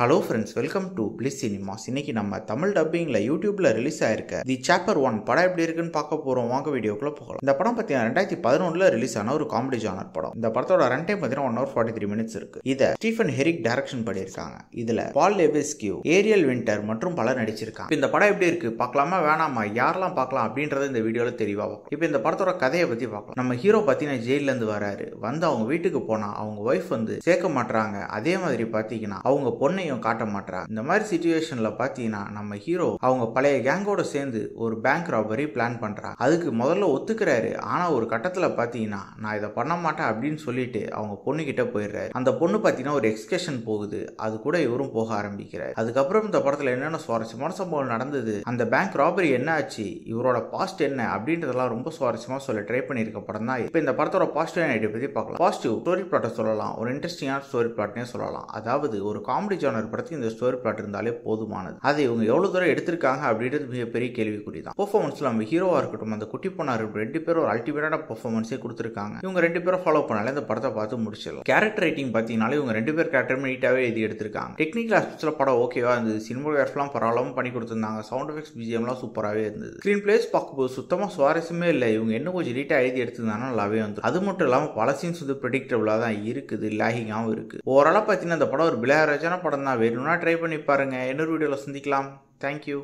Hello friends, welcome to bliss cinemas. இன்னைக்கு நம்ம தமிழ் டப்பிங்ல யூடியூப்ல ரிலீஸ் ஆயிருக்க தி சாப்டர் 1 படம் எப்படி இருக்குன்னு பார்க்க போறோம். வாங்க வீடியோக்குள்ள போகலாம். இந்த படம் பார்த்தீங்கன்னா 2011 ரிலீஸ் ஆன ஒரு காமெடி ஜானர் படம். இந்த படத்தோட ரன் டைம் பார்த்தீங்கன்னா 1 hour 43 minutes இருக்கு. இதை ஸ்டீஃபன் ஹெரிக் டைரக்ஷன் பண்ணியிருக்காங்க. இதுல பால் லெவிஸ்கியூ, ஏரியல் வின்டர் மற்றும் பலர் நடிச்சிருக்காங்க. இந்த படம் எப்படி இருக்கு பார்க்கலாமா வேணாமா, யாரெல்லாம் பார்க்கலாம் அப்படின்றத இந்த வீடியோல தெளிவா பார்க்கலாம். இப்போ இந்த படத்தோட கதையை பத்தி பார்க்கலாம். நம்ம ஹீரோ பார்த்தீங்கன்னா ஜெயில இருந்து வராரு. வந்து அவங்க வீட்டுக்கு போனா அவங்க ஒய்ஃப் வந்து சேர்க்க மாட்டாங்க. அதே மாதிரி பார்த்தீங்கன்னா அவங்க பொண்ணையும் காட்ட மாட்டாங்க. இந்த மாதிரி சிச்சுவேஷன்ல பாத்தீங்கன்னா நம்ம ஹீரோ அவங்க பழைய கேங்கோட சேர்ந்து ஒரு பேங்க் ராபரி பிளான் பண்றாங்க. அதுக்கு முதல்ல ஒத்துக்கிறாரு. ஆனா ஒரு கட்டத்துல பாத்தீங்கன்னா நான் இதை பண்ண மாட்டேன் அப்படின்னு சொல்லிட்டு அவங்க பொண்ணு கிட்ட போயிடுறாரு. அந்த பொண்ணு பாத்தீங்கன்னா ஒரு எக்ஸ்கர்ஷன் போகுது. அது கூட இவரும் போக ஆரம்பிக்கிறார். அதுக்கப்புறம் இந்த படத்துல என்னென்ன சுவாரஸ்யமான சம்பவம் நடந்தது, அந்த பேங்க் ராபரி என்ன ஆச்சு, இவரோட பாஸ்ட் என்ன அப்படின்றதெல்லாம் ரொம்ப சுவாரஸ்யமா சொல்ல ட்ரை பண்ணிருக்க படம் தான். இப்ப இந்த படத்தோட பாசிட்டிவ் ஐடியா பத்தி பார்க்கலாம். பாசிட்டிவ் ஸ்டோரி பிளாட்டை சொல்லலாம், ஒரு இன்ட்ரெஸ்டிங்கான ஸ்டோரி பிளாட்னே சொல்லலாம். அதாவது ஒரு காமெடி ஜானர் படத்துக்கு இந்த ஸ்டோரி பிளாட் இருந்தாலே போதுமானது. அதை இவங்க எவ்வளவு தூரம் எடுத்திருக்காங்க அப்படின்றது மிகப்பெரிய கேள்விக்குறி தான். பெர்ஃபார்மன்ஸ்ல நம்ம ஹீரோவா இருக்கட்டும், அந்த குட்டி பொண்ணா இருக்கட்டும், ரெண்டு பேரும் ஒரு அல்டிமேட்டான பெர்ஃபார்மன்ஸே கொடுத்திருக்காங்க. இவங்க ரெண்டு பேரும் ஃபாலோ பண்ணாலே இந்த படத்தை பார்த்து முடிச்சிடலாம். கேரக்டர் ரைட்டிங் பாத்தீங்கன்னாலே இவங்க ரெண்டு பேர் கேரக்டர் நீட்டாவே எழுதி எடுத்திருக்காங்க. டெக்னிக்கல் ஆஸ்பெக்ட்ஸ்ல படம் ஓகேவா இருந்தது. சினிமாகிராஃபிலாம் பரவாயில்லாம பண்ணி கொடுத்திருந்தாங்க. சவுண்ட் எஃபெக்ட்ஸ், பிஜிஎம்லாம் சூப்பராகவே இருந்தது. ஸ்கிரீன் பிளேஸ் பார்க்கும்போது சுத்தமா சுவாரஸ்யமே இல்லை. இவங்க இன்னும் கொஞ்சம் நீட்டா எழுதி எடுத்திருந்தாங்கன்னா நல்லாவே வந்து. அது மட்டும் இல்லாம பல சீன்ஸ் வந்து ப்ரெடிக்டபிளா தான் இருக்குது, லேகிங்காகவும் இருக்கு. ஓவராலா பாத்தீங்கன்னா இந்த படம் ஒரு பிளேராஜான படம் தான். வேணும்னா ட்ரை பண்ணி பாருங்க. இன்னொரு வீடியோல சந்திக்கலாம். தேங்க்யூ.